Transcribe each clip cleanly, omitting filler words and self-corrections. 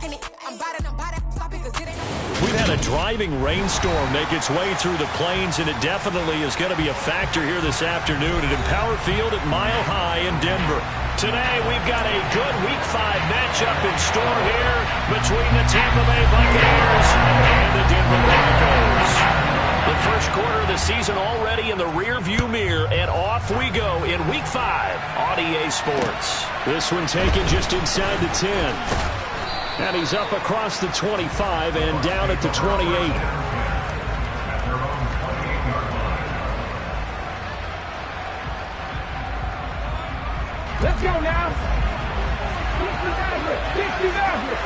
We've had a driving rainstorm make its way through the plains, and it definitely is going to be a factor here this afternoon at Empower Field at Mile High in Denver. Today, we've got a good Week 5 matchup in store here between the Tampa Bay Buccaneers and the Denver Broncos. The first quarter of the season already in the rearview mirror, and off we go in Week 5 on EA Sports. This one taken just inside the 10. And he's up across the 25 and down at the 28. Let's go now. 60,000.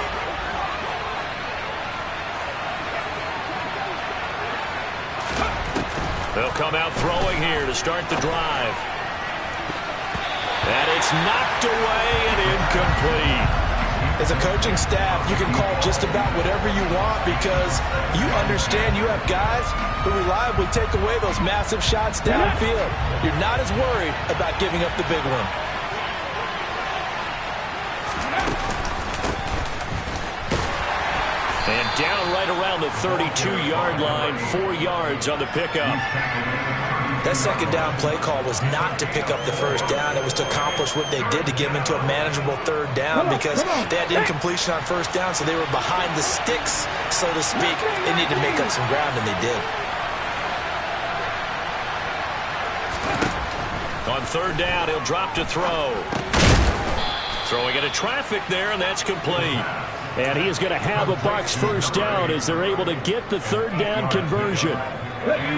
They'll come out throwing here to start the drive. And it's knocked away and incomplete. As a coaching staff, you can call just about whatever you want because you understand you have guys who reliably take away those massive shots downfield. You're not as worried about giving up the big one. And down right around the 32-yard line, 4 yards on the pickup. That second down play call was not to pick up the first down. It was to accomplish what they did to get them into a manageable third down because they had incompletion on first down, so they were behind the sticks, so to speak. They needed to make up some ground, and they did. On third down, he'll drop to throw. Throwing into traffic there, and that's complete. And he is going to have a Bucs first down as they're able to get the third down conversion.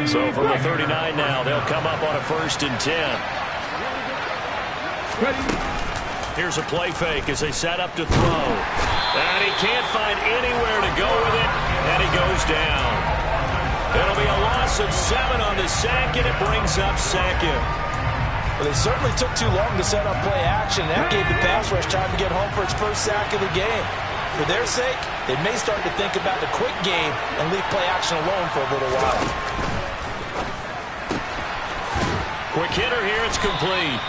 So from the 39 now, they'll come up on a 1st and 10. Here's a play fake as they set up to throw. And he can't find anywhere to go with it, and he goes down. It'll be a loss of 7 on the sack, and it brings up 2nd. Well, they certainly took too long to set up play action. That gave the pass rush time to get home for its first sack of the game. For their sake, they may start to think about the quick game and leave play action alone for a little while. Quick hitter here, it's complete.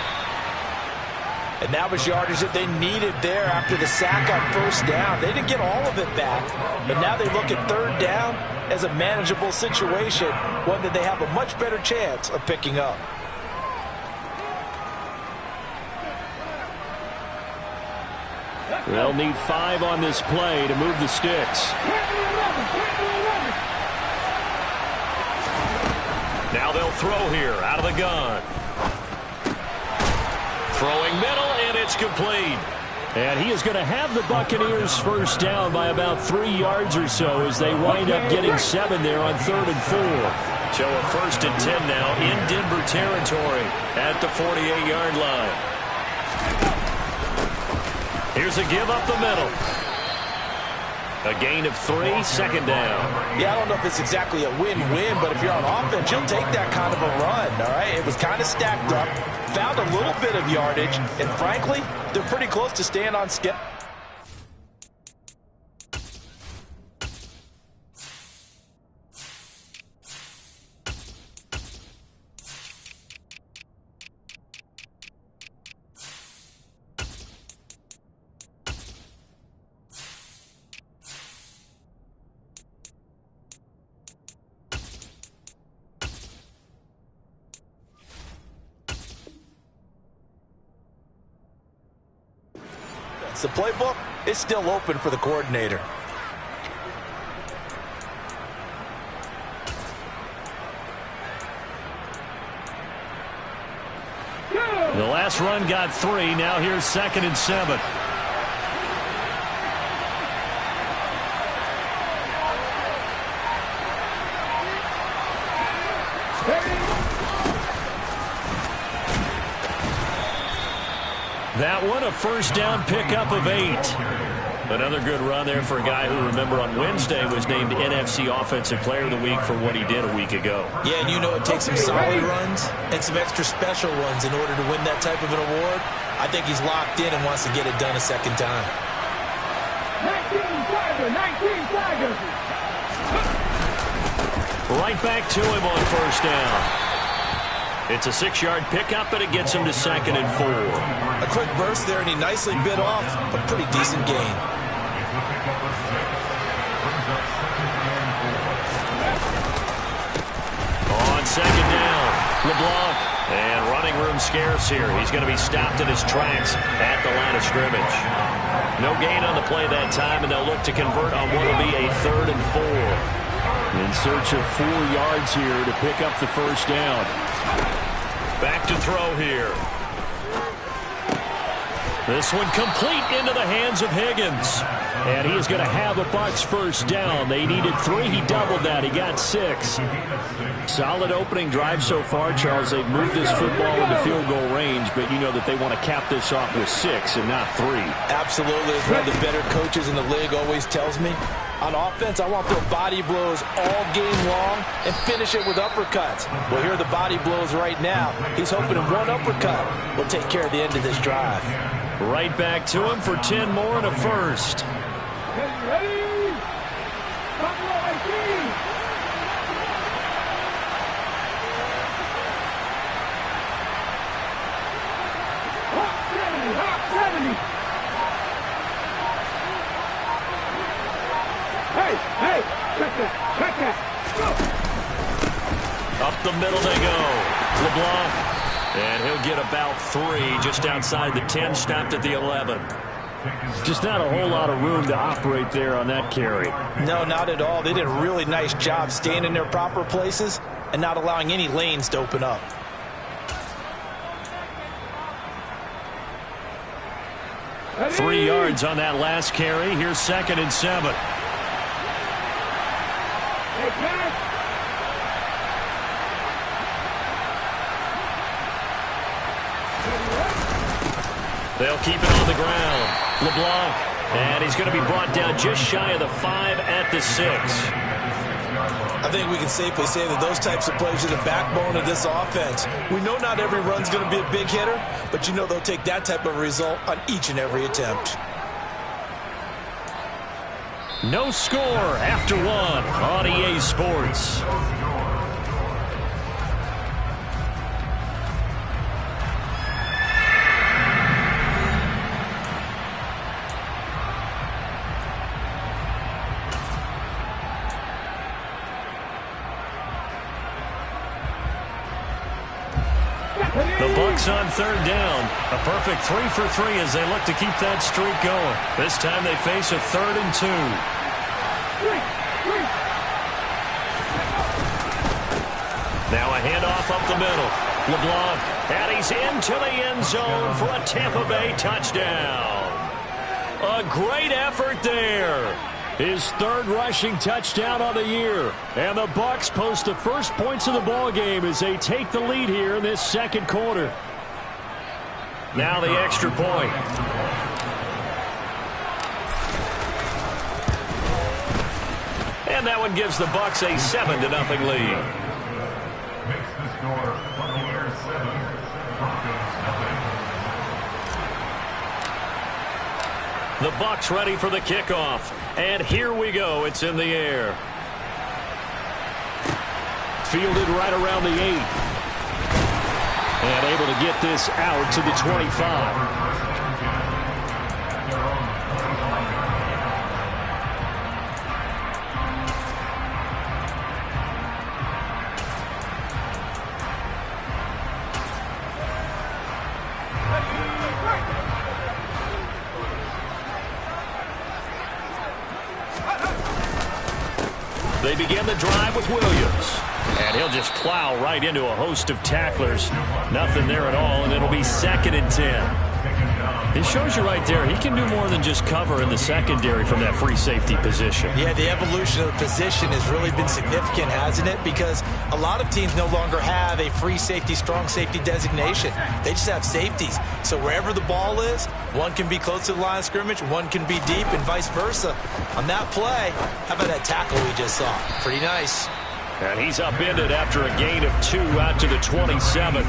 And that was yardage that they needed there after the sack on first down. They didn't get all of it back, but now they look at third down as a manageable situation, one that they have a much better chance of picking up. They'll need 5 on this play to move the sticks. Now they'll throw here out of the gun. Throwing middle, and it's complete. And he is going to have the Buccaneers first down by about 3 yards or so as they wind up getting 7 there on 3rd and 4. So a 1st and 10 now in Denver territory at the 48-yard line. Here's a give up the middle. A gain of 3, 2nd down. Yeah, I don't know if it's exactly a win-win, but if you're on offense, you'll take that kind of a run, all right? It was kind of stacked up, found a little bit of yardage, and frankly, they're pretty close to staying on schedule. The playbook is still open for the coordinator. The last run got 3. Now here's 2nd and 7. That one, a first down pickup of 8. Another good run there for a guy who, remember, on Wednesday was named NFC Offensive Player of the Week for what he did a week ago. Yeah, and you know it takes some solid runs and some extra special runs in order to win that type of an award. I think he's locked in and wants to get it done a second time. 19 Tigers. Right back to him on first down. It's a 6-yard pickup, and it gets him to 2nd and 4. A quick burst there, and he nicely bit off a pretty decent gain. scarce here. He's going to be stopped in his tracks at the line of scrimmage. No gain on the play that time, and they'll look to convert on what will be a 3rd and 4. In search of 4 yards here to pick up the first down. Back to throw here. This one complete into the hands of Higgins. And he is going to have a Bucs first down. They needed 3. He doubled that. He got 6. Solid opening drive so far, Charles. They've moved this football into field goal range, but you know that they want to cap this off with 6 and not 3. Absolutely. As one of the better coaches in the league always tells me, on offense, I want to throw body blows all game long and finish it with uppercuts. Well, here are the body blows right now. He's hoping one uppercut will take care of the end of this drive. Right back to him for 10 more and a first. Ready? Buffalo 18. Hawk 70, Hawk 70. Hey, check that. Up the middle they go. LeBlanc. And he'll get about 3 just outside the 10, stopped at the 11. Just not a whole lot of room to operate there on that carry. No, not at all. They did a really nice job staying in their proper places and not allowing any lanes to open up. Ready? 3 yards on that last carry. Here's 2nd and 7. Hey, pass. They'll keep it on the ground. LeBlanc. And he's going to be brought down just shy of the 5 at the 6. I think we can safely say that those types of plays are the backbone of this offense. We know not every run's going to be a big hitter, but you know they'll take that type of result on each and every attempt. No score after 1 on EA Sports. The Bucs on 3rd down. A perfect 3 for 3 as they look to keep that streak going. This time they face a 3rd and 2. Now a handoff up the middle. LeBlanc, and he's into the end zone for a Tampa Bay touchdown. A great effort there. His 3rd rushing touchdown on the year. And the Bucs post the first points of the ball game as they take the lead here in this 2nd quarter. Now the extra point. And that one gives the Bucs a 7-0 lead. Makes the score Buccaneers 7, Broncos 0. The Bucs ready for the kickoff. And here we go. It's in the air. Fielded right around the 8. And able to get this out to the 25. They begin the drive with Williams. And he'll just plow right into a host of tacklers. Nothing there at all, and it'll be 2nd and 10. It shows you right there, he can do more than just cover in the secondary from that free safety position. Yeah, the evolution of the position has really been significant, hasn't it? Because a lot of teams no longer have a free safety, strong safety designation. They just have safeties. So wherever the ball is, one can be close to the line of scrimmage, one can be deep, and vice versa. On that play, how about that tackle we just saw? Pretty nice. And he's upended after a gain of 2 out to the 27.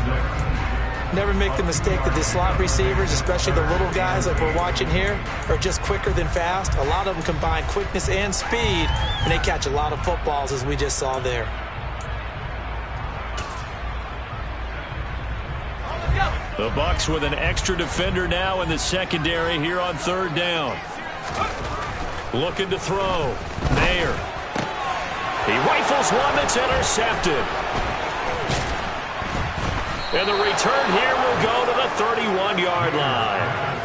Never make the mistake that the slot receivers, especially the little guys like we're watching here, are just quicker than fast. A lot of them combine quickness and speed, and they catch a lot of footballs, as we just saw there. The Bucs with an extra defender now in the secondary here on 3rd down. Looking to throw. Mayer. He rifles one that's intercepted. And the return here will go to the 31-yard line.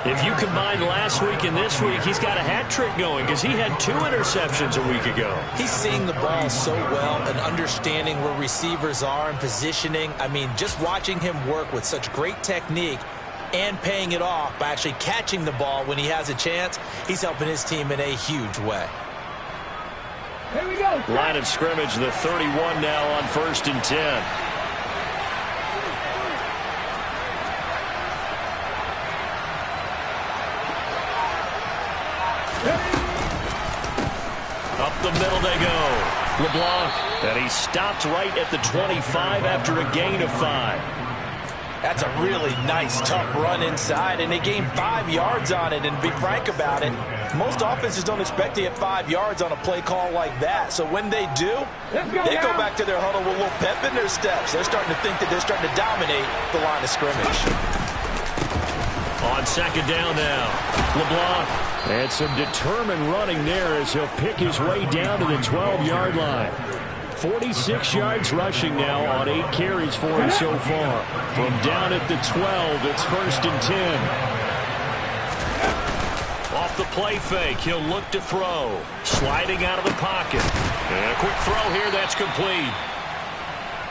If you combine last week and this week, he's got a hat trick going because he had 2 interceptions a week ago. He's seeing the ball so well and understanding where receivers are and positioning. I mean, just watching him work with such great technique and paying it off by actually catching the ball when he has a chance, he's helping his team in a huge way. Here we go. Line of scrimmage, the 31 now on 1st and 10. Up the middle they go. LeBlanc. And he stopped right at the 25 after a gain of 5. That's a really nice, tough run inside, and they gained 5 yards on it. And to be frank about it, most offenses don't expect to get 5 yards on a play call like that. So when they do, they go back to their huddle with a little pep in their steps. They're starting to think that they're starting to dominate the line of scrimmage. On 2nd down now, LeBlanc. And some determined running there as he'll pick his way down to the 12-yard line. 46 yards rushing now on 8 carries for him so far. From down at the 12, it's 1st and 10. Off the play fake, he'll look to throw. Sliding out of the pocket. And a quick throw here, that's complete.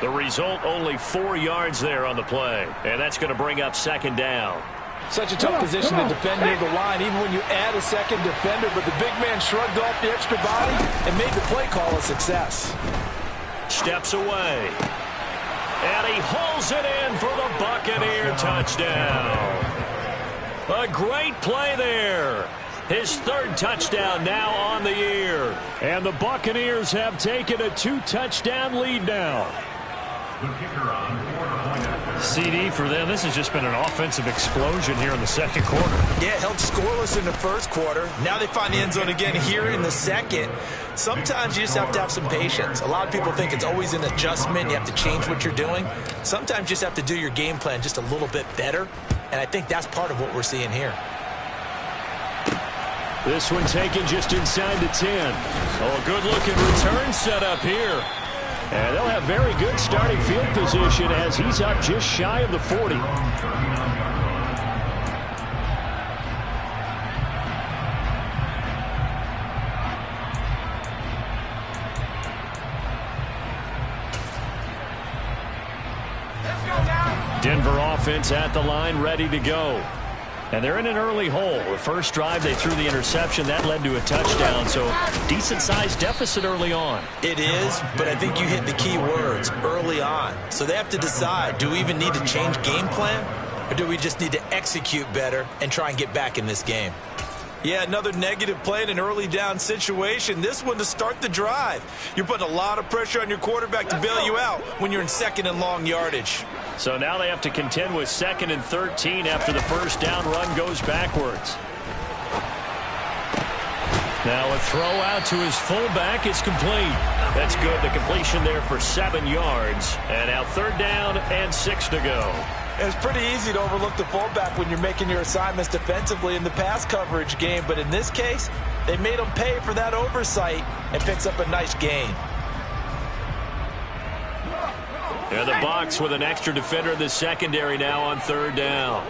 The result, only 4 yards there on the play. And that's going to bring up 2nd down. Such a tough position to defend near the line, even when you add a second defender. But the big man shrugged off the extra body and made the play call a success. Steps away. And he hauls it in for the Buccaneer touchdown. A great play there. His 3rd touchdown now on the year. And the Buccaneers have taken a 2-touchdown lead now. The kicker on 4-point after. CD for them. This has just been an offensive explosion here in the 2nd quarter. Yeah, held scoreless in the 1st quarter. Now they find the end zone again here in the 2nd. Sometimes you just have to have some patience. A lot of people think it's always an adjustment. You have to change what you're doing. Sometimes you just have to do your game plan just a little bit better. And I think that's part of what we're seeing here. This one taken just inside the 10. Oh, a good-looking return set up here. And they'll have very good starting field position as he's up just shy of the 40. Denver offense at the line, ready to go. And they're in an early hole. The first drive, they threw the interception. That led to a touchdown, so decent-sized deficit early on. It is, but I think you hit the key words, early on. So they have to decide, do we even need to change game plan, or do we just need to execute better and try and get back in this game? Yeah, another negative play in an early down situation. This one to start the drive. You're putting a lot of pressure on your quarterback to bail you out when you're in 2nd and long yardage. So now they have to contend with 2nd and 13 after the first down run goes backwards. Now a throw out to his fullback is complete. That's good. The completion there for 7 yards. And now 3rd down and 6 to go. It's pretty easy to overlook the fullback when you're making your assignments defensively in the pass coverage game. But in this case, they made him pay for that oversight and picks up a nice gain. And the Bucs with an extra defender in the secondary now on 3rd down.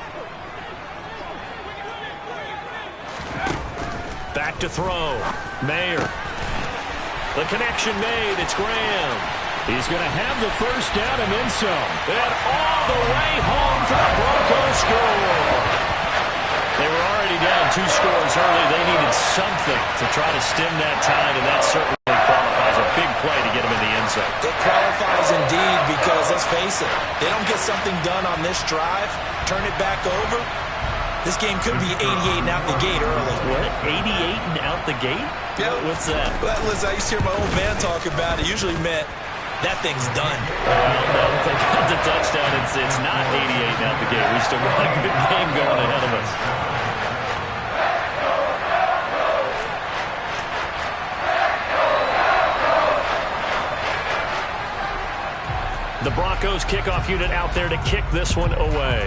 Back to throw. Mayer. The connection made. It's Graham. He's going to have the first down and then some. And all the way home for the Broncos score. They were already down 2 scores early. They needed something to try to stem that tide, and that certainly qualifies. A big play to get him in the end zone. It qualifies indeed because, let's face it, they don't get something done on this drive, turn it back over, this game could be 88 and out the gate early. What? 88 and out the gate? Yeah. What's that? Well, listen, I used to hear my old man talk about it. Usually meant that thing's done. Well, no, if they got the touchdown, it's not 88 and out the gate. We still got a good game going ahead of us. The Broncos kickoff unit out there to kick this one away.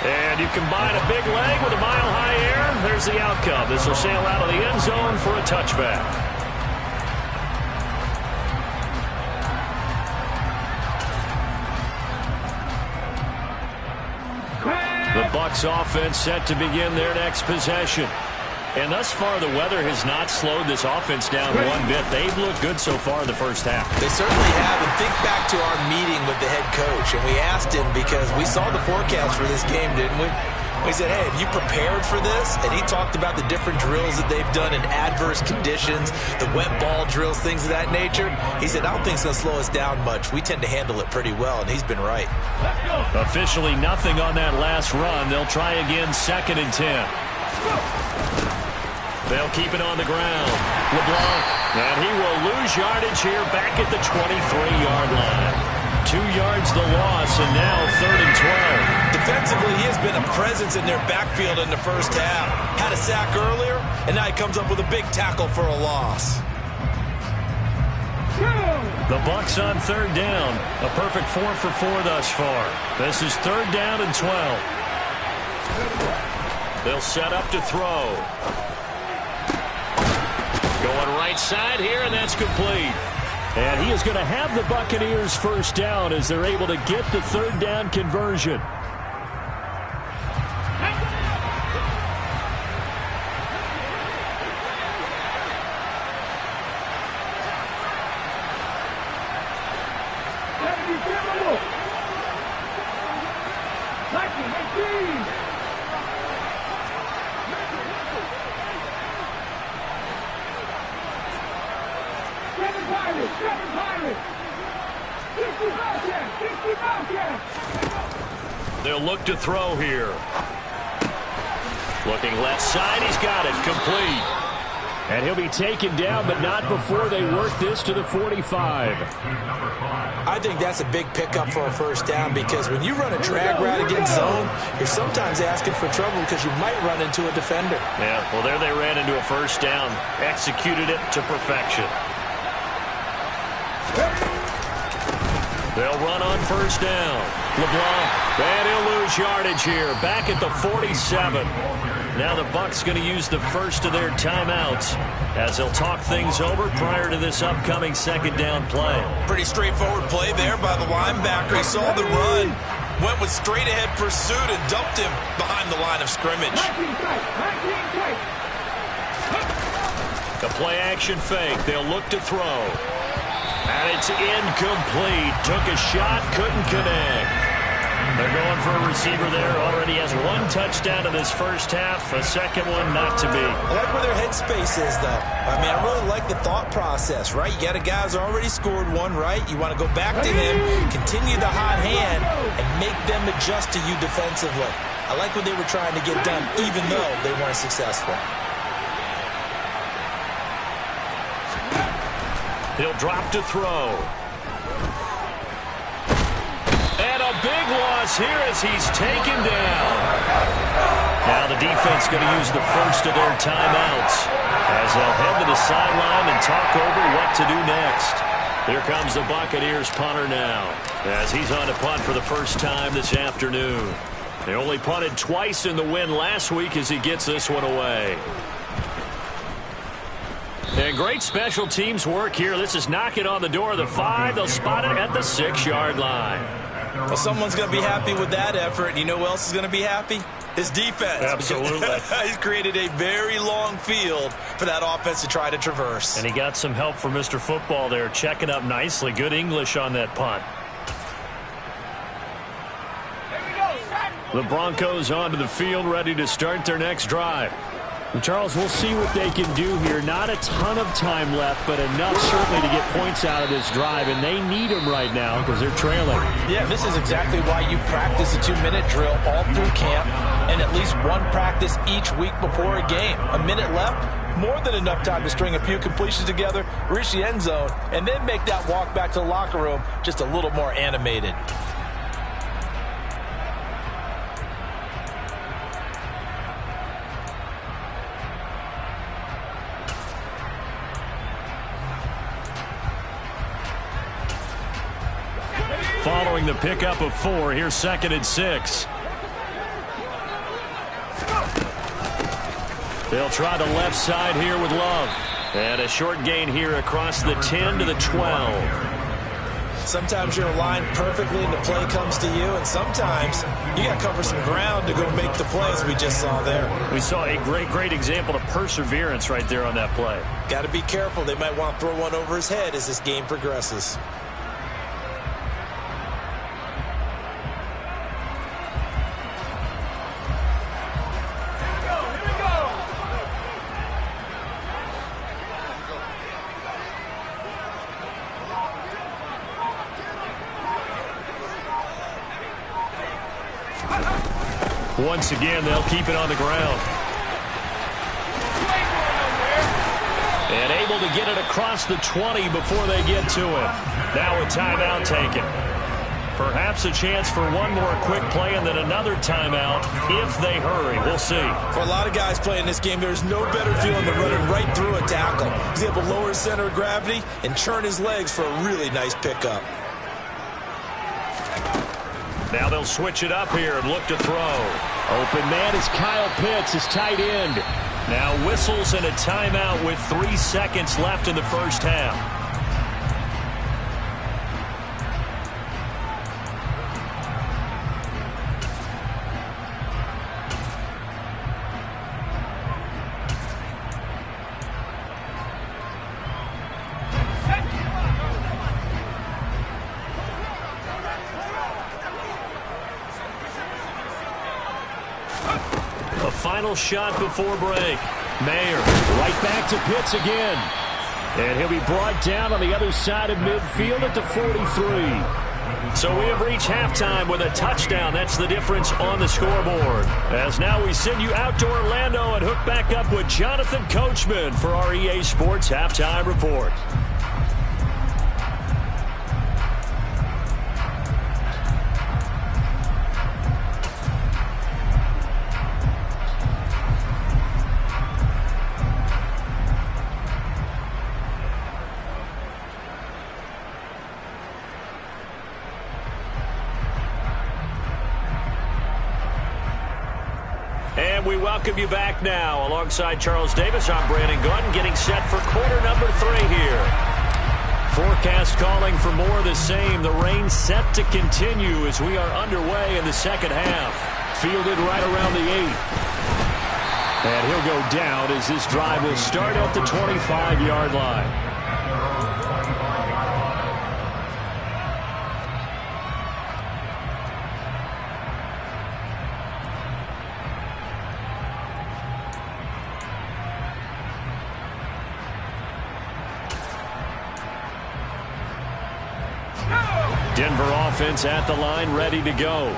And you combine a big leg with a mile-high air. There's the outcome. This will sail out of the end zone for a touchback. Bucs offense set to begin their next possession. And thus far, the weather has not slowed this offense down one bit. They've looked good so far in the first half. They certainly have. And think back to our meeting with the head coach. And we asked him because we saw the forecast for this game, didn't we? We said, hey, have you prepared for this? And he talked about the different drills that they've done in adverse conditions, the wet ball drills, things of that nature. He said, I don't think it's going to slow us down much. We tend to handle it pretty well, and he's been right. Officially nothing on that last run. They'll try again, 2nd and 10. They'll keep it on the ground. LeBlanc, and he will lose yardage here back at the 23-yard line. 2 yards the loss, and now 3rd and 12. Defensively, he has been a presence in their backfield in the first half. Had a sack earlier, and now he comes up with a big tackle for a loss. The Bucs on 3rd down. A perfect 4 for 4 thus far. This is 3rd down and 12. They'll set up to throw. Going right side here, and that's complete. And he is going to have the Buccaneers first down as they're able to get the 3rd down conversion. They'll look to throw here. Looking left side, he's got it, complete. And he'll be taken down, but not before they work this to the 45. I think that's a big pickup for a first down because when you run a drag route against zone, you're sometimes asking for trouble because you might run into a defender. Yeah, well, there they ran into a first down. Executed it to perfection. They'll run on first down. LeBlanc, and he'll lose yardage here. Back at the 47. Now the Bucs going to use the first of their timeouts as they'll talk things over prior to this upcoming 2nd down play. Pretty straightforward play there by the linebacker. He saw the run, went with straight-ahead pursuit, and dumped him behind the line of scrimmage. The play-action fake. They'll look to throw. And it's incomplete. Took a shot, couldn't connect. They're going for a receiver there. Already has 1 touchdown in this first half. A second one not to be. I like where their headspace is, though. I mean, I really like the thought process, right? You got a guy who's already scored 1, right? You want to go back to him, continue the hot hand, and make them adjust to you defensively. I like what they were trying to get done, even though they weren't successful. He'll drop to throw. And a big loss here as he's taken down. Now the defense going to use the first of their timeouts as they'll head to the sideline and talk over what to do next. Here comes the Buccaneers punter now as he's on to punt for the first time this afternoon. They only punted twice in the win last week as he gets this one away. And great special teams work here. This is knocking on the door of the 5. They'll spot it at the 6-yard line. Well, someone's going to be happy with that effort. And you know who else is going to be happy? His defense. Absolutely. He's created a very long field for that offense to try to traverse. And he got some help from Mr. Football there, checking up nicely. Good English on that punt. The Broncos onto the field, ready to start their next drive. And Charles, we'll see what they can do here. Not a ton of time left, but enough certainly to get points out of this drive, and they need them right now because they're trailing. Yeah, this is exactly why you practice a 2-minute drill all through camp and at least one practice each week before a game. A minute left, more than enough time to string a few completions together, reach the end zone, and then make that walk back to the locker room just a little more animated. Following the pickup of 4, here's 2nd and 6. They'll try the left side here with Love. And a short gain here across the 10 to the 12. Sometimes you're aligned perfectly and the play comes to you, and sometimes you got to cover some ground to go make the play, as we just saw there. We saw a great example of perseverance right there on that play. Got to be careful. They might want to throw one over his head as this game progresses. Once again, they'll keep it on the ground. And able to get it across the 20 before they get to him. Now a timeout taken. Perhaps a chance for one more quick play and then another timeout if they hurry. We'll see. For a lot of guys playing this game, there's no better feeling than running right through a tackle. He's able to lower his center of gravity and churn his legs for a really nice pickup. Now they'll switch it up here and look to throw. Open man is Kyle Pitts, his tight end. Now whistles and a timeout with 3 seconds left in the first half. Final shot before break. Mayer right back to Pitts again. And he'll be brought down on the other side of midfield at the 43. So we have reached halftime with a touchdown. That's the difference on the scoreboard. As now we send you out to Orlando and hook back up with Jonathan Coachman for our EA Sports Halftime Report. And we welcome you back now. Alongside Charles Davis, I'm Brandon Gunn, getting set for quarter number 3 here. Forecast calling for more of the same. The rain set to continue as we are underway in the second half. Fielded right around the 8. And he'll go down as this drive will start at the 25-yard line. Denver offense at the line, ready to go.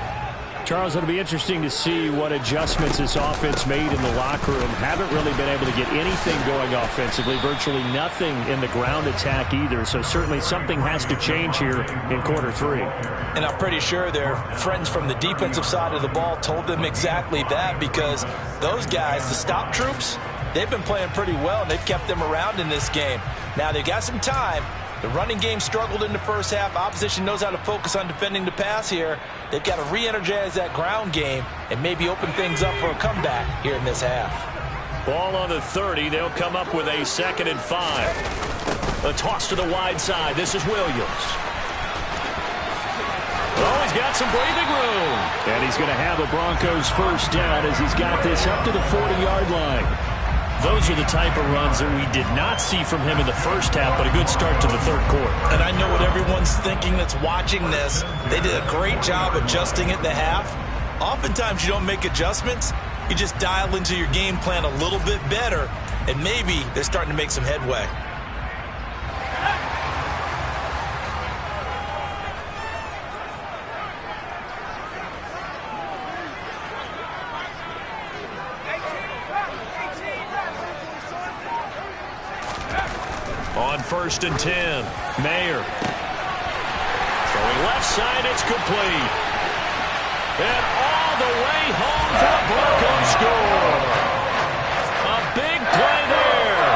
Charles, it'll be interesting to see what adjustments this offense made in the locker room. Haven't really been able to get anything going offensively, virtually nothing in the ground attack either. So certainly something has to change here in quarter 3. And I'm pretty sure their friends from the defensive side of the ball told them exactly that, because those guys, the stop troops, they've been playing pretty well, and they've kept them around in this game. Now they've got some time. The running game struggled in the first half. Opposition knows how to focus on defending the pass here. They've got to re-energize that ground game and maybe open things up for a comeback here in this half. Ball on the 30. They'll come up with a 2nd and 5. A toss to the wide side. This is Williams. Oh, he's got some breathing room. And he's going to have the Broncos first down as he's got this up to the 40-yard line. Those are the type of runs that we did not see from him in the first half, but a good start to the third quarter. And I know what everyone's thinking that's watching this. They did a great job adjusting at the half. Oftentimes you don't make adjustments. You just dial into your game plan a little bit better, and maybe they're starting to make some headway. On 1st and 10, Mayer. Throwing left side, it's complete. And all the way home, the Broncos score. A big play there.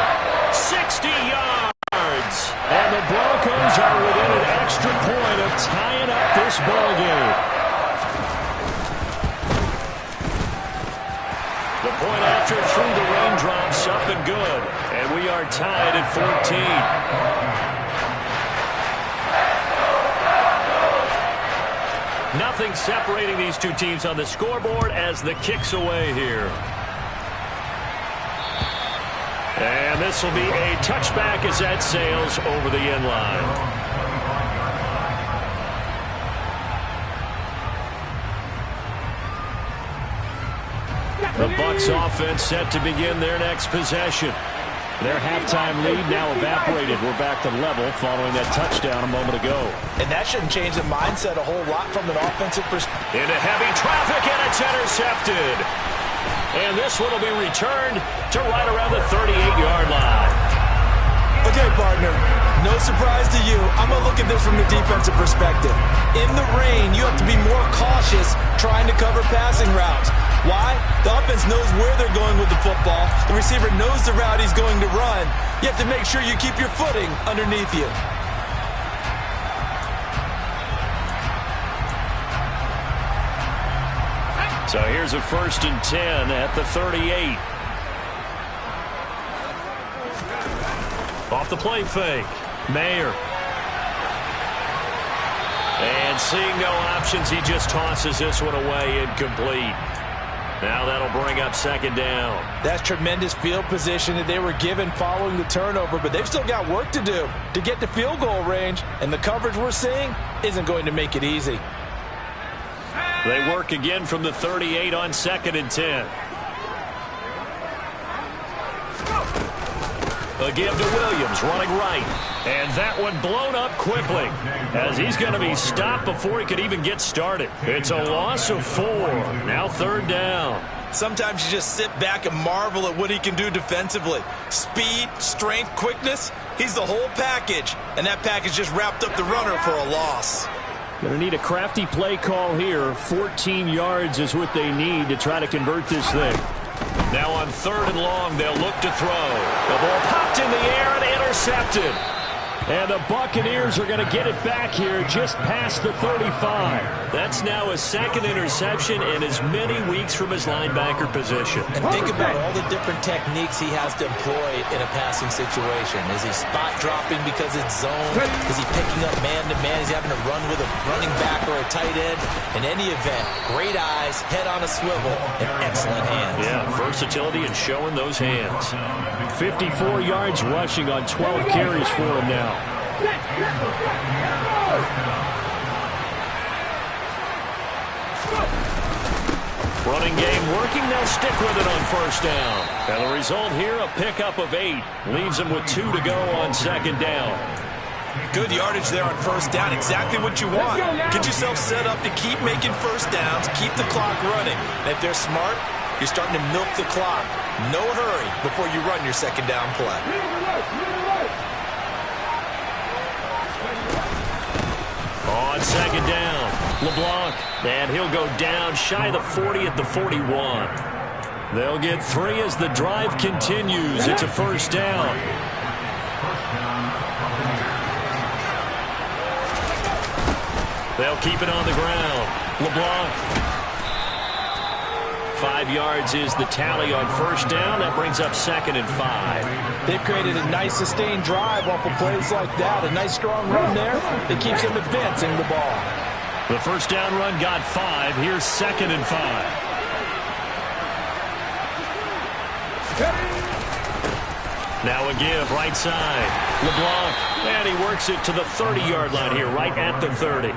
60 yards. And the Broncos are within an extra point of tying up this ball game. The point after through the raindrops, up and good. And we are tied at 14. Nothing separating these two teams on the scoreboard as the kick's away here. And this will be a touchback as that sails over the end line. The Bucs offense set to begin their next possession. Their halftime lead now evaporated. We're back to level following that touchdown a moment ago. And that shouldn't change the mindset a whole lot from an offensive perspective. Into heavy traffic, and it's intercepted. And this one will be returned to right around the 38-yard line. Okay, partner, no surprise to you. I'm going to look at this from the defensive perspective. In the rain, you have to be more cautious trying to cover passing routes. Why? The offense knows where they're going with the football. The receiver knows the route he's going to run. You have to make sure you keep your footing underneath you. So here's a 1st and 10 at the 38. Off the play fake. Mayer. And seeing no options, he just tosses this one away, incomplete. Now that'll bring up 2nd down. That's tremendous field position that they were given following the turnover, but they've still got work to do to get to field goal range, and the coverage we're seeing isn't going to make it easy. They work again from the 38 on 2nd and 10. A give to Williams, running right. And that one blown up quickly as he's going to be stopped before he could even get started. It's a loss of 4. Now 3rd down. Sometimes you just sit back and marvel at what he can do defensively. Speed, strength, quickness, he's the whole package. And that package just wrapped up the runner for a loss. Going to need a crafty play call here. 14 yards is what they need to try to convert this thing. Now on 3rd and long, they'll look to throw. The ball popped in the air and intercepted. And the Buccaneers are going to get it back here just past the 35. That's now his 2nd interception in as many weeks from his linebacker position. And think about all the different techniques he has to employ in a passing situation. Is he spot dropping because it's zone? Is he picking up man-to-man? Is he having to run with a running back or a tight end? In any event, great eyes, head on a swivel, and excellent hands. Yeah, versatility and showing those hands. 54 yards rushing on 12 carries for him now. Running game working. They'll stick with it on 1st down. And the result here, a pickup of 8. Leaves them with 2 to go on 2nd down. Good yardage there on 1st down. Exactly what you want. Get yourself set up to keep making 1st downs, keep the clock running. And if they're smart, you're starting to milk the clock. No hurry before you run your 2nd down play. On 2nd down, LeBlanc, and he'll go down shy of the 40 at the 41. They'll get 3 as the drive continues. It's a 1st down. They'll keep it on the ground. LeBlanc. 5 yards is the tally on 1st down. That brings up 2nd and 5. They've created a nice sustained drive off of plays like that. A nice strong run there. It keeps them advancing the ball. The 1st down run got 5. Here's 2nd and 5. Now a give, right side. LeBlanc, and he works it to the 30-yard line here, right at the 30.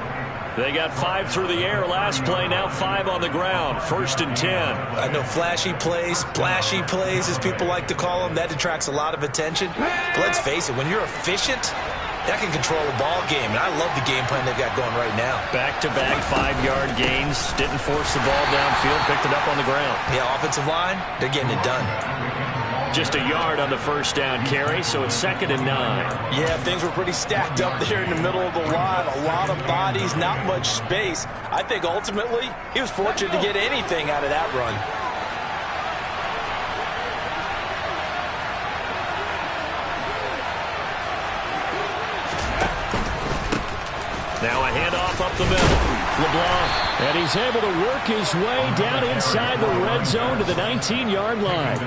They got 5 through the air last play, now 5 on the ground. 1st and 10. I know flashy plays, splashy plays, as people like to call them, that attracts a lot of attention. But let's face it, when you're efficient, that can control a ball game. And I love the game plan they've got going right now. Back-to-back 5-yard gains. Didn't force the ball downfield, picked it up on the ground. Yeah, offensive line, they're getting it done. Just a yard on the 1st down carry, so it's 2nd and 9. Yeah, things were pretty stacked up there in the middle of the line. A lot of bodies, not much space. I think ultimately he was fortunate to get anything out of that run. Now a handoff up the middle. LeBlanc, and he's able to work his way down inside the red zone to the 19-yard line.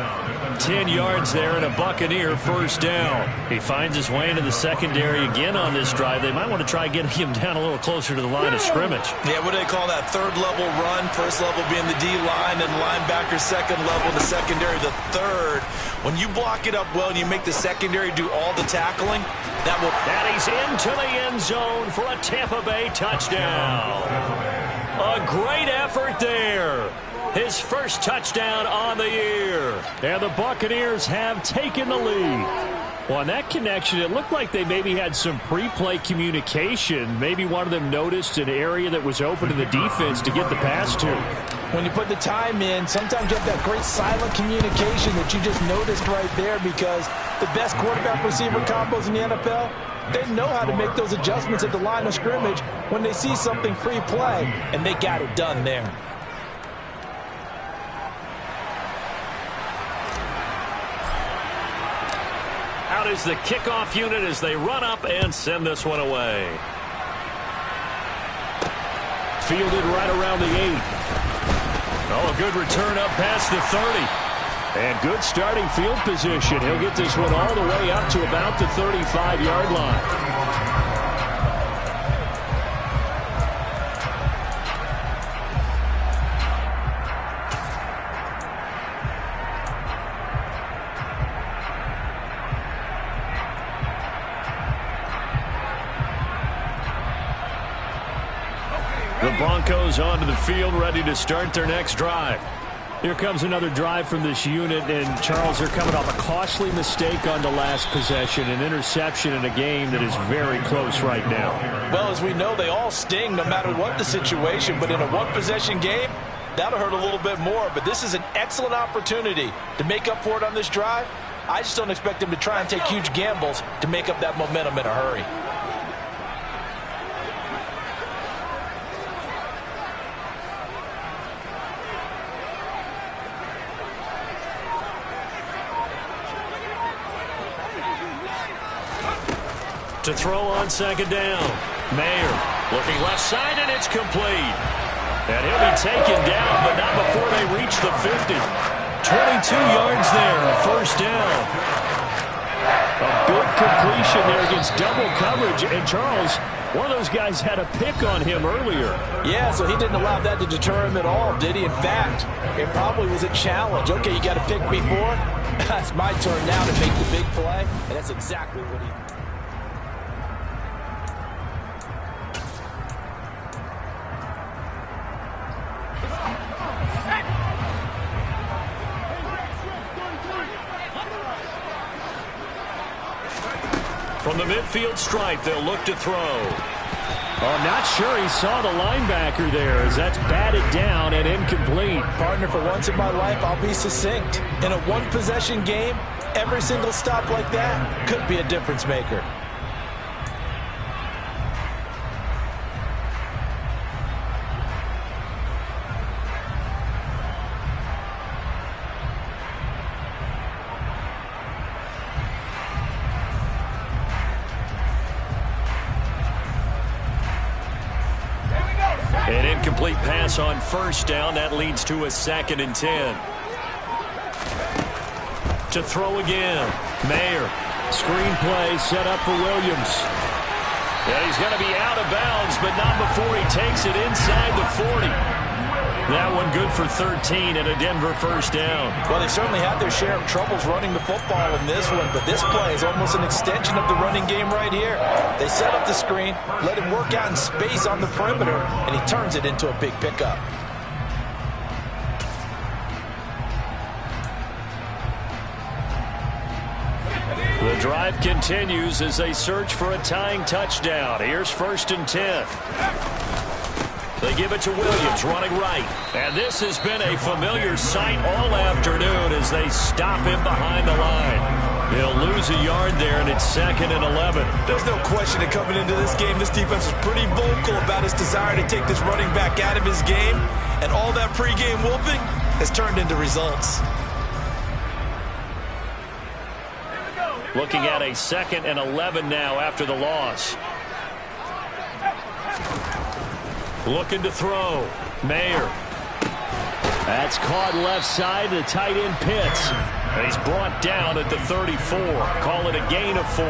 10 yards there and a Buccaneer first down. He finds his way into the secondary again on this drive. They might want to try getting him down a little closer to the line of scrimmage. Yeah, what do they call that? Third level run. First level being the D-line and linebacker. Second level, the secondary, the third. When you block it up well and you make the secondary do all the tackling, that will... And he's into the end zone for a Tampa Bay touchdown. A great effort there. His first touchdown on the year. And the Buccaneers have taken the lead. Well, on that connection, it looked like they maybe had some pre-play communication. Maybe one of them noticed an area that was open in the defense to get the pass to. When you put the time in, sometimes you have that great silent communication that you just noticed right there, because the best quarterback-receiver combos in the NFL, they know how to make those adjustments at the line of scrimmage when they see something pre-play, and they got it done there. Out is the kickoff unit as they run up and send this one away. Fielded right around the 8. Oh, a good return up past the 30. And good starting field position. He'll get this one all the way up to about the 35-yard line. The Broncos onto the field, ready to start their next drive. Here comes another drive from this unit, and Charles, they're coming off a costly mistake on the last possession, an interception in a game that is very close right now. Well, as we know, they all sting no matter what the situation, but in a one-possession game, that'll hurt a little bit more. But this is an excellent opportunity to make up for it on this drive. I just don't expect them to try and take huge gambles to make up that momentum in a hurry. To throw on second down. Mayer looking left side, and it's complete. And he'll be taken down, but not before they reach the 50. 22 yards there, first down. A big completion there against double coverage. And Charles, one of those guys had a pick on him earlier. Yeah, so he didn't allow that to deter him at all, did he? In fact, it probably was a challenge. Okay, you got a pick before. It's my turn now to make the big play, and that's exactly what he did. From the midfield stripe, they'll look to throw. Oh, I'm not sure he saw the linebacker there as that's batted down and incomplete. Partner, for once in my life, I'll be succinct. In a one-possession game, every single stop like that could be a difference maker. An incomplete pass on first down. That leads to a 2nd and 10. To throw again. Mayer. Screen play set up for Williams. And he's going to be out of bounds, but not before he takes it inside the 40. That one good for 13 and a Denver first down. Well, they certainly had their share of troubles running the football in this one, but this play is almost an extension of the running game right here. They set up the screen, let him work out in space on the perimeter, and he turns it into a big pickup. The drive continues as they search for a tying touchdown. Here's 1st and 10. They give it to Williams, running right. And this has been a familiar sight all afternoon as they stop him behind the line. He'll lose a yard there, and it's 2nd and 11. There's no question that coming into this game, this defense was pretty vocal about his desire to take this running back out of his game. And all that pregame whooping has turned into results. Looking at a 2nd and 11 now after the loss. Looking to throw. Mayer. That's caught left side. The tight end Pitts. And he's brought down at the 34. Call it a gain of 4.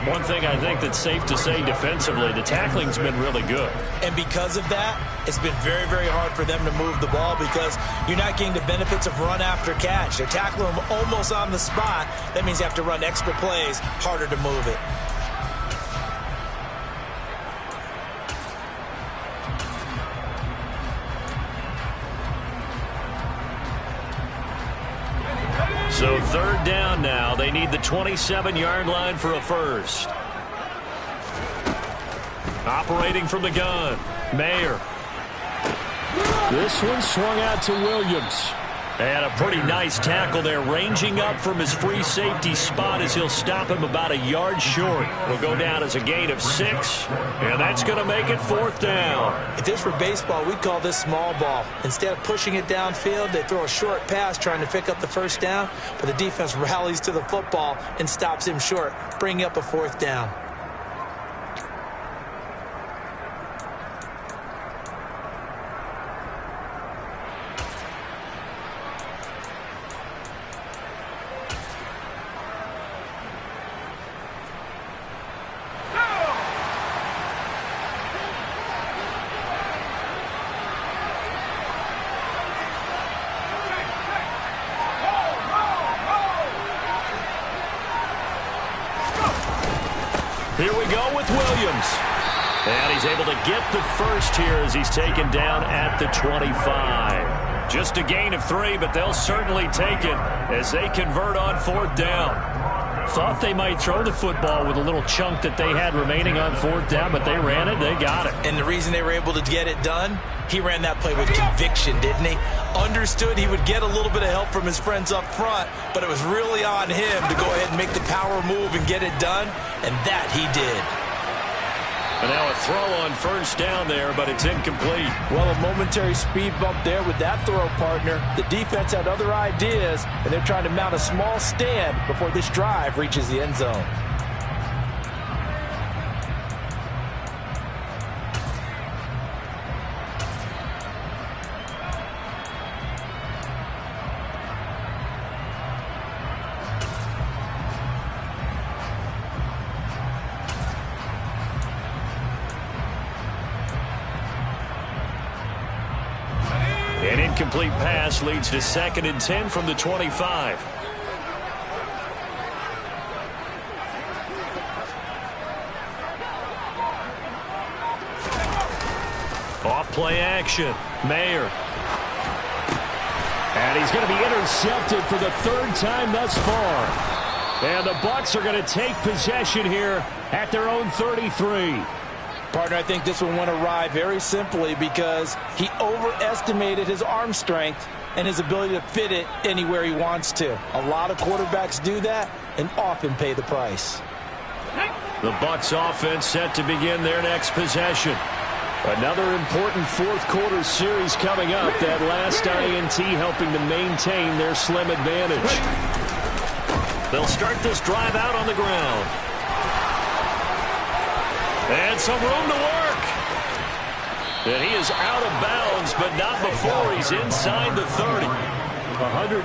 One thing I think that's safe to say defensively, the tackling's been really good. And because of that, it's been very, very hard for them to move the ball because you're not getting the benefits of run after catch. They're tackling them almost on the spot. That means you have to run extra plays, harder to move it. So 3rd down now. They need the 27-yard line for a first. Operating from the gun. Mayer. This one swung out to Williams. And a pretty nice tackle there, ranging up from his free safety spot as he'll stop him about a yard short. It'll go down as a gain of 6, and that's going to make it 4th down. If this were baseball, we'd call this small ball. Instead of pushing it downfield, they throw a short pass trying to pick up the first down, but the defense rallies to the football and stops him short, bringing up a 4th down. Here we go with Williams. And he's able to get the first here as he's taken down at the 25. Just a gain of 3, but they'll certainly take it as they convert on 4th down. Thought they might throw the football with a little chunk that they had remaining on 4th down, but they ran it, they got it. And the reason they were able to get it done, he ran that play with conviction, didn't he? Understood he would get a little bit of help from his friends up front, but it was really on him to go ahead and make the power move and get it done, and that he did. And now a throw on 1st down there, but it's incomplete. Well, a momentary speed bump there with that throw, partner. The defense had other ideas, and they're trying to mount a small stand before this drive reaches the end zone. An incomplete pass leads to 2nd and 10 from the 25. Off play action. Mayer. And he's going to be intercepted for the 3rd time thus far. And the Bucs are going to take possession here at their own 33. Partner, I think this one went awry very simply because he overestimated his arm strength and his ability to fit it anywhere he wants to. A lot of quarterbacks do that and often pay the price. The Bucs offense set to begin their next possession. Another important 4th quarter series coming up. That last INT helping to maintain their slim advantage. They'll start this drive out on the ground. And some room to work. And he is out of bounds, but not before he's inside the 30. 124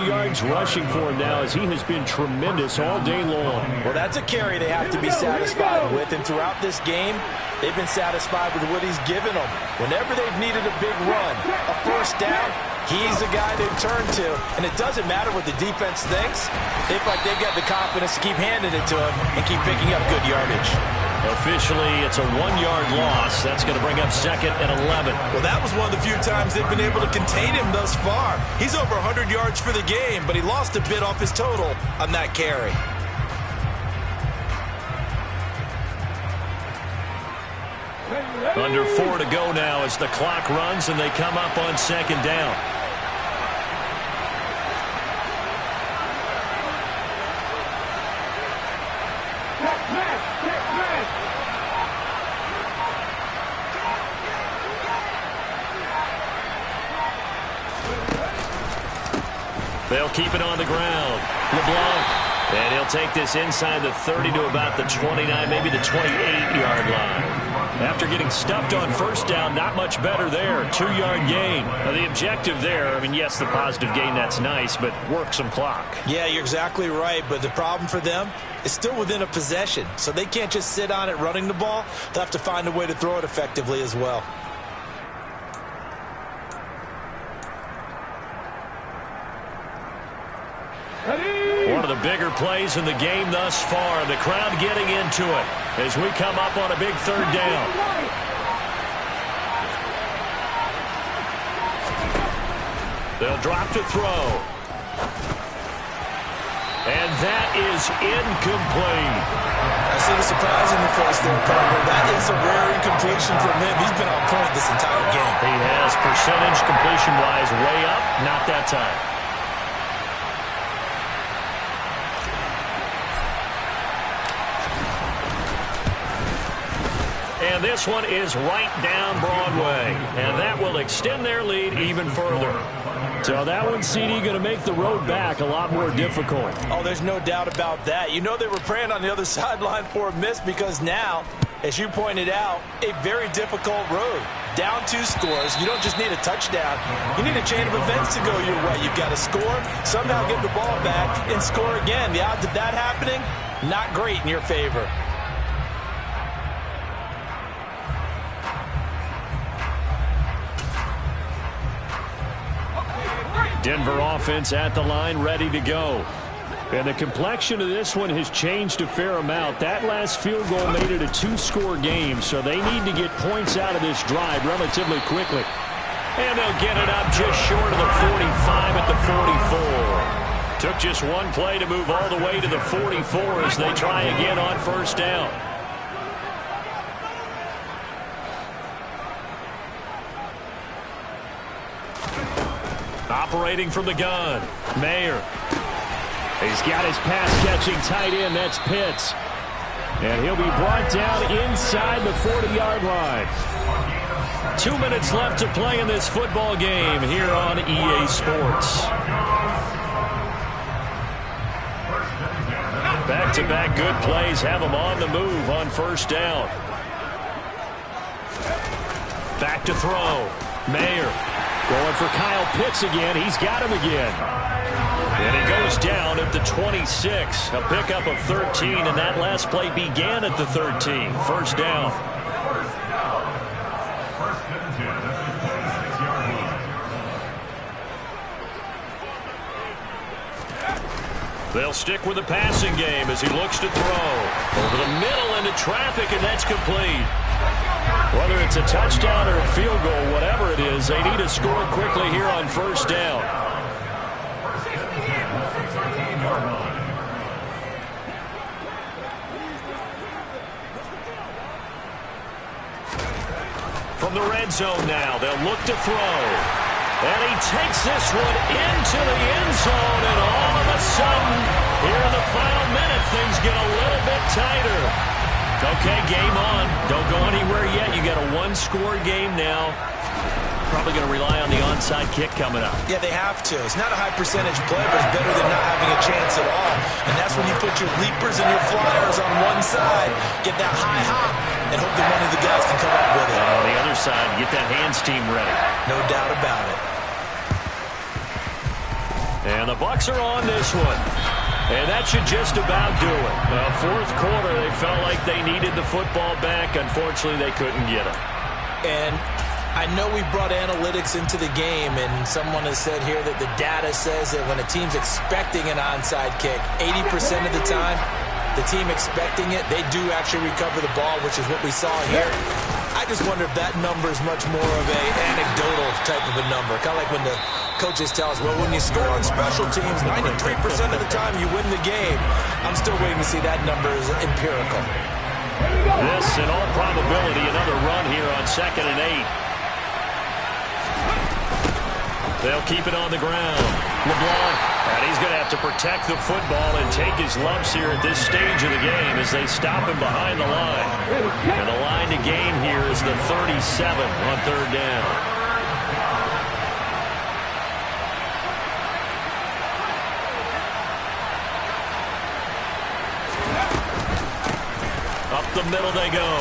yards rushing for him now as he has been tremendous all day long. Well, that's a carry they have to be satisfied with. And throughout this game, they've been satisfied with what he's given them. Whenever they've needed a big run, a 1st down, he's the guy they turn to. And it doesn't matter what the defense thinks. They feel like they've got the confidence to keep handing it to him and keep picking up good yardage. Officially, it's a 1-yard loss. That's going to bring up 2nd and 11. Well, that was one of the few times they've been able to contain him thus far. He's over 100 yards for the game, but he lost a bit off his total on that carry. Under 4 to go now as the clock runs and they come up on 2nd down. They'll keep it on the ground. LeBlanc. And he'll take this inside the 30 to about the 29, maybe the 28-yard line. After getting stuffed on first down, not much better there. 2-yard gain. Now, the objective there, I mean, yes, the positive gain, that's nice, but work some clock. Yeah, you're exactly right, but the problem for them is still within a possession, so they can't just sit on it running the ball. They'll have to find a way to throw it effectively as well. One of the bigger plays in the game thus far. The crowd getting into it as we come up on a big third down. They'll drop to throw. And that is incomplete. I see the surprise in the face there, partner. That is a rare incompletion from him. He's been on point this entire game. He has percentage completion-wise way up. Not that time. And this one is right down Broadway. And that will extend their lead even further. So that one, CD, going to make the road back a lot more difficult. Oh, there's no doubt about that. You know they were praying on the other sideline for a miss because now, as you pointed out, a very difficult road. Down 2 scores. You don't just need a touchdown. You need a chain of events to go your way. You've got to score, somehow get the ball back, and score again. The odds of that happening, not great in your favor. Denver offense at the line, ready to go. And the complexion of this one has changed a fair amount. That last field goal made it a 2-score game, so they need to get points out of this drive relatively quickly. And they'll get it up just short of the 45 at the 44. Took just one play to move all the way to the 44 as they try again on first down. Operating from the gun, Mayer. He's got his pass-catching tight end, that's Pitts. And he'll be brought down inside the 40-yard line. 2 minutes left to play in this football game here on EA Sports. Back-to-back good plays have them on the move on first down. Back to throw, Mayer. Going for Kyle Pitts again. He's got him again. And he goes down at the 26. A pickup of 13, and that last play began at the 13. First down. They'll stick with the passing game as he looks to throw. Over the middle into traffic, and that's complete. Whether it's a touchdown or a field goal, whatever it is, they need to score quickly here on first down. From the red zone now, they'll look to throw. And he takes this one into the end zone, and all of a sudden, here in the final minute, things get a little bit tighter. Okay, game on. Don't go anywhere yet. You got a 1-score game now. Probably going to rely on the onside kick coming up. Yeah, they have to. It's not a high percentage play, but it's better than not having a chance at all. And that's when you put your leapers and your flyers on one side, get that high hop, and hope that one of the guys can come up with it. On the other side, get that hands team ready. No doubt about it. And the Bucs are on this one. And that should just about do it. Fourth quarter, they felt like they needed the football back. Unfortunately, they couldn't get it. And I know we brought analytics into the game, and someone has said here that the data says that when a team's expecting an onside kick, 80% of the time, the team expecting it, they do actually recover the ball, which is what we saw here. I just wonder if that number is much more of a anecdotal type of a number. Kind of like when the coaches tell us, well, when you score on special teams, 93% of the time you win the game. I'm still waiting to see that number is empirical. This, in all probability, another run here on 2nd and 8. They'll keep it on the ground. LeBlanc, and he's going to have to protect the football and take his lumps here at this stage of the game as they stop him behind the line. And the line to gain here is the 37 on third down. Up the middle they go.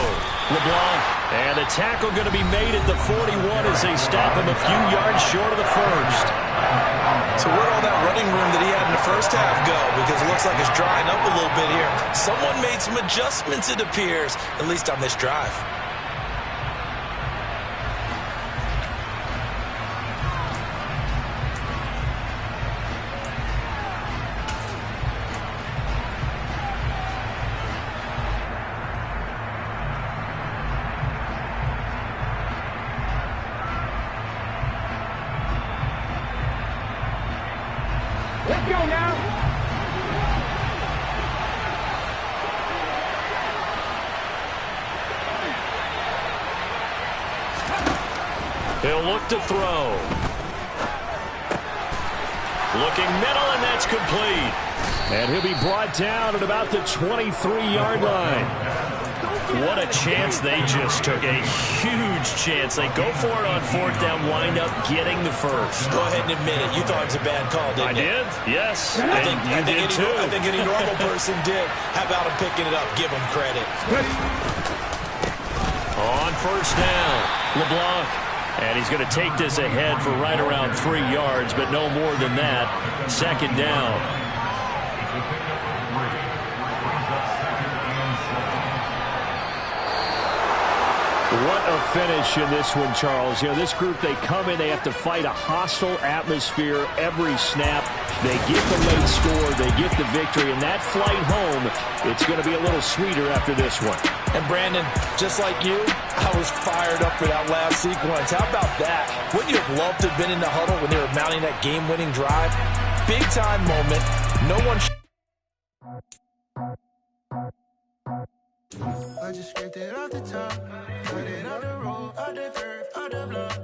LeBlanc. And the tackle going to be made at the 41 as they stop him a few yards short of the first. So where'd all that running room that he had in the first half go? Because it looks like it's drying up a little bit here. Someone made some adjustments, it appears, at least on this drive. Let's go now. He'll look to throw. Looking middle, and that's complete. And he'll be brought down at about the 23-yard line. What a chance they just took. A huge chance. They go for it on fourth down, wind up getting the first. Go ahead and admit it. You thought it was a bad call, didn't you? I did, yes. I think did too. I think any normal person did. How about him picking it up? Give him credit. On first down, LeBlanc. And he's going to take this ahead for right around 3 yards, but no more than that. Second down. What a finish in this one, Charles. You know, this group, they come in, they have to fight a hostile atmosphere every snap. They get the late score, they get the victory, and that flight home, it's going to be a little sweeter after this one. And Brandon, just like you, I was fired up for that last sequence. How about that? Wouldn't you have loved to have been in the huddle when they were mounting that game-winning drive? Big-time moment. No one... I just scraped it off the top, cut it out the road, out the curve, out the block.